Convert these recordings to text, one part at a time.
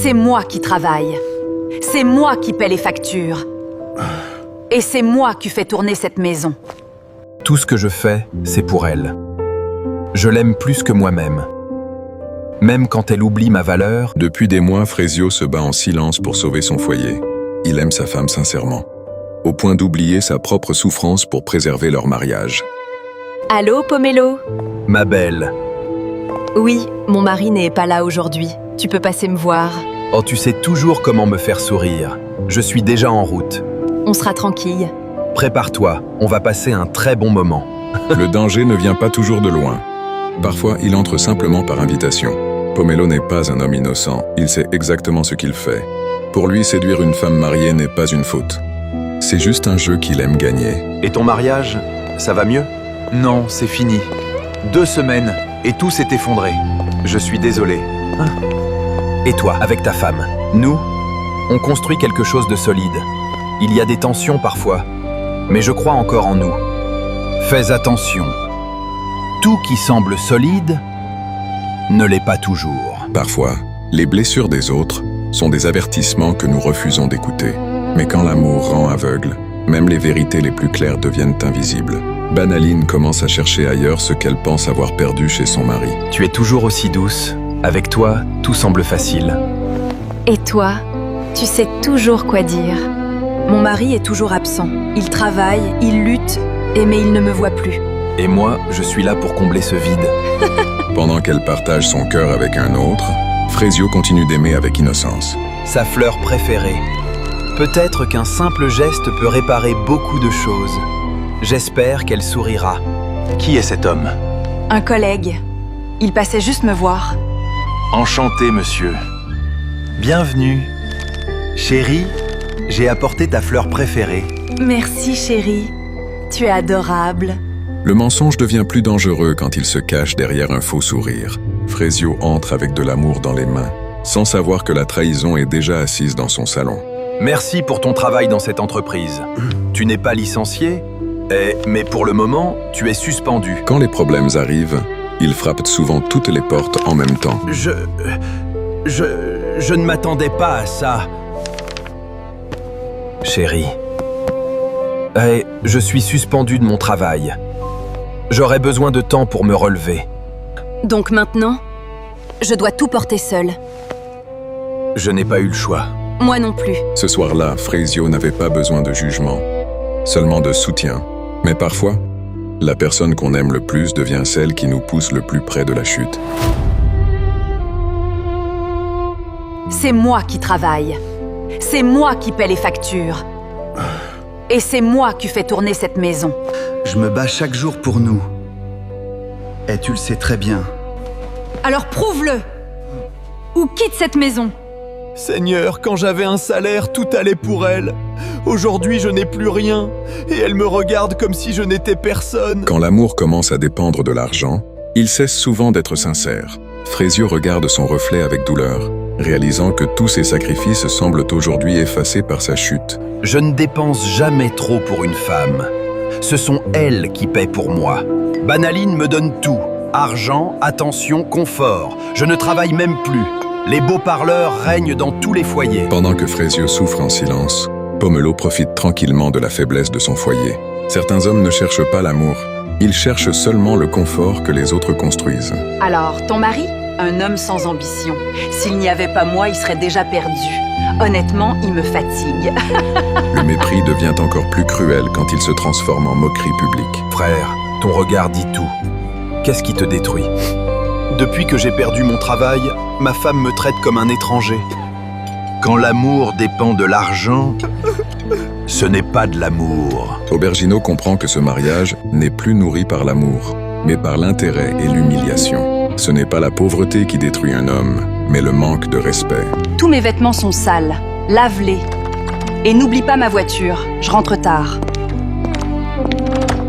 C'est moi qui travaille. C'est moi qui paie les factures. Et c'est moi qui fais tourner cette maison. Tout ce que je fais, c'est pour elle. Je l'aime plus que moi-même. Même quand elle oublie ma valeur, Depuis des mois, Frezio se bat en silence pour sauver son foyer. Il aime sa femme sincèrement, au point d'oublier sa propre souffrance pour préserver leur mariage. Allô, Pomelo? ma belle. Oui, mon mari n'est pas là aujourd'hui. Tu peux passer me voir. Oh, tu sais toujours comment me faire sourire. Je suis déjà en route. On sera tranquille. Prépare-toi, on va passer un très bon moment. Le danger ne vient pas toujours de loin. Parfois, il entre simplement par invitation. Pomelo n'est pas un homme innocent, il sait exactement ce qu'il fait. Pour lui, séduire une femme mariée n'est pas une faute. C'est juste un jeu qu'il aime gagner. Et ton mariage, ça va mieux? Non, c'est fini. 2 semaines, et tout s'est effondré. Je suis désolé. Et toi, avec ta femme? Nous, on construit quelque chose de solide. Il y a des tensions parfois, mais je crois encore en nous. Fais attention. Tout qui semble solide ne l'est pas toujours. Parfois, les blessures des autres sont des avertissements que nous refusons d'écouter. Mais quand l'amour rend aveugle, même les vérités les plus claires deviennent invisibles. Banaline commence à chercher ailleurs ce qu'elle pense avoir perdu chez son mari. Tu es toujours aussi douce. Avec toi, tout semble facile. Et toi, tu sais toujours quoi dire. Mon mari est toujours absent. Il travaille, il lutte, mais il ne me voit plus. Et moi, je suis là pour combler ce vide. Pendant qu'elle partage son cœur avec un autre, Frezio continue d'aimer avec innocence. Sa fleur préférée. Peut-être qu'un simple geste peut réparer beaucoup de choses. J'espère qu'elle sourira. Qui est cet homme? Un collègue. Il passait juste me voir. Enchanté, monsieur. Bienvenue. Chérie, j'ai apporté ta fleur préférée. Merci, chérie. Tu es adorable. Le mensonge devient plus dangereux quand il se cache derrière un faux sourire. Frezio entre avec de l'amour dans les mains, sans savoir que la trahison est déjà assise dans son salon. Merci pour ton travail dans cette entreprise. Tu n'es pas licencié, mais pour le moment, tu es suspendu. Quand les problèmes arrivent, il frappe souvent toutes les portes en même temps. Je ne m'attendais pas à ça. Chérie. Je suis suspendu de mon travail. J'aurais besoin de temps pour me relever. Donc maintenant, je dois tout porter seule. Je n'ai pas eu le choix. Moi non plus. Ce soir-là, Frezio n'avait pas besoin de jugement, seulement de soutien. Mais parfois, la personne qu'on aime le plus devient celle qui nous pousse le plus près de la chute. C'est moi qui travaille. C'est moi qui paie les factures. Et c'est moi qui fais tourner cette maison. Je me bats chaque jour pour nous. Et tu le sais très bien. Alors prouve-le! Ou quitte cette maison. Seigneur, quand j'avais un salaire, tout allait pour elle. Aujourd'hui, je n'ai plus rien, et elle me regarde comme si je n'étais personne. Quand l'amour commence à dépendre de l'argent, il cesse souvent d'être sincère. Frezio regarde son reflet avec douleur, réalisant que tous ses sacrifices semblent aujourd'hui effacés par sa chute. Je ne dépense jamais trop pour une femme. Ce sont elles qui paient pour moi. Banaline me donne tout. Argent, attention, confort. Je ne travaille même plus. Les beaux parleurs règnent dans tous les foyers. Pendant que Frezio souffre en silence, Pomelo profite tranquillement de la faiblesse de son foyer. Certains hommes ne cherchent pas l'amour. Ils cherchent seulement le confort que les autres construisent. Alors, ton mari? Un homme sans ambition. S'il n'y avait pas moi, il serait déjà perdu. Honnêtement, il me fatigue. Le mépris devient encore plus cruel quand il se transforme en moquerie publique. Frère, ton regard dit tout. Qu'est-ce qui te détruit? Depuis que j'ai perdu mon travail, ma femme me traite comme un étranger. Quand l'amour dépend de l'argent, ce n'est pas de l'amour. Aubergino comprend que ce mariage n'est plus nourri par l'amour, mais par l'intérêt et l'humiliation. Ce n'est pas la pauvreté qui détruit un homme, mais le manque de respect. Tous mes vêtements sont sales. Lave-les. Et n'oublie pas ma voiture. Je rentre tard.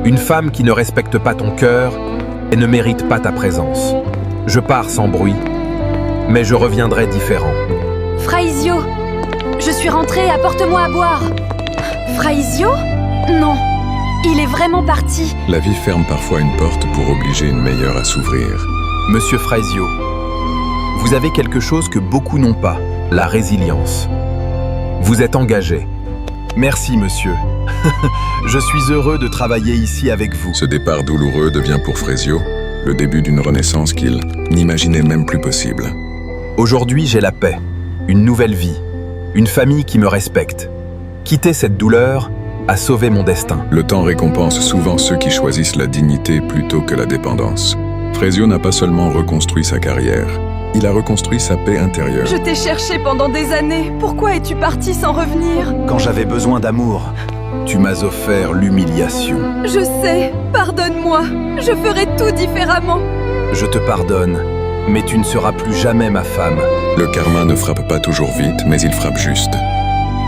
Une femme qui ne respecte pas ton cœur et ne mérite pas ta présence. Je pars sans bruit, mais je reviendrai différent. Frezio, je suis rentrée, apporte-moi à boire. Frezio? Non, il est vraiment parti. La vie ferme parfois une porte pour obliger une meilleure à s'ouvrir. Monsieur Frezio, vous avez quelque chose que beaucoup n'ont pas. la résilience. Vous êtes engagé. Merci, monsieur. Je suis heureux de travailler ici avec vous. Ce départ douloureux devient pour Frezio le début d'une renaissance qu'il n'imaginait même plus possible. Aujourd'hui, j'ai la paix, une nouvelle vie, une famille qui me respecte. Quitter cette douleur a sauvé mon destin. Le temps récompense souvent ceux qui choisissent la dignité plutôt que la dépendance. Frezio n'a pas seulement reconstruit sa carrière, il a reconstruit sa paix intérieure. Je t'ai cherché pendant des années. Pourquoi es-tu parti sans revenir? Quand j'avais besoin d'amour, tu m'as offert l'humiliation. Je sais, pardonne-moi. Je ferai tout différemment. Je te pardonne, mais tu ne seras plus jamais ma femme. Le karma ne frappe pas toujours vite, mais il frappe juste.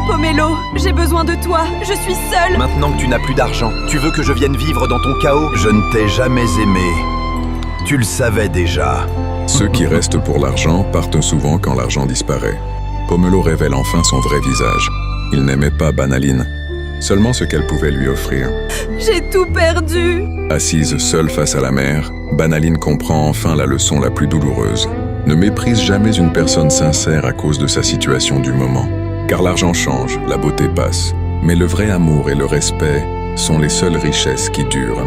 Pomelo, j'ai besoin de toi. Je suis seule. Maintenant que tu n'as plus d'argent, tu veux que je vienne vivre dans ton chaos? Je ne t'ai jamais aimé. Tu le savais déjà. Ceux qui restent pour l'argent partent souvent quand l'argent disparaît. Pomelo révèle enfin son vrai visage. Il n'aimait pas Banaline, seulement ce qu'elle pouvait lui offrir. J'ai tout perdu. Assise seule face à la mer, Banaline comprend enfin la leçon la plus douloureuse. Ne méprise jamais une personne sincère à cause de sa situation du moment. Car l'argent change, la beauté passe. Mais le vrai amour et le respect sont les seules richesses qui durent.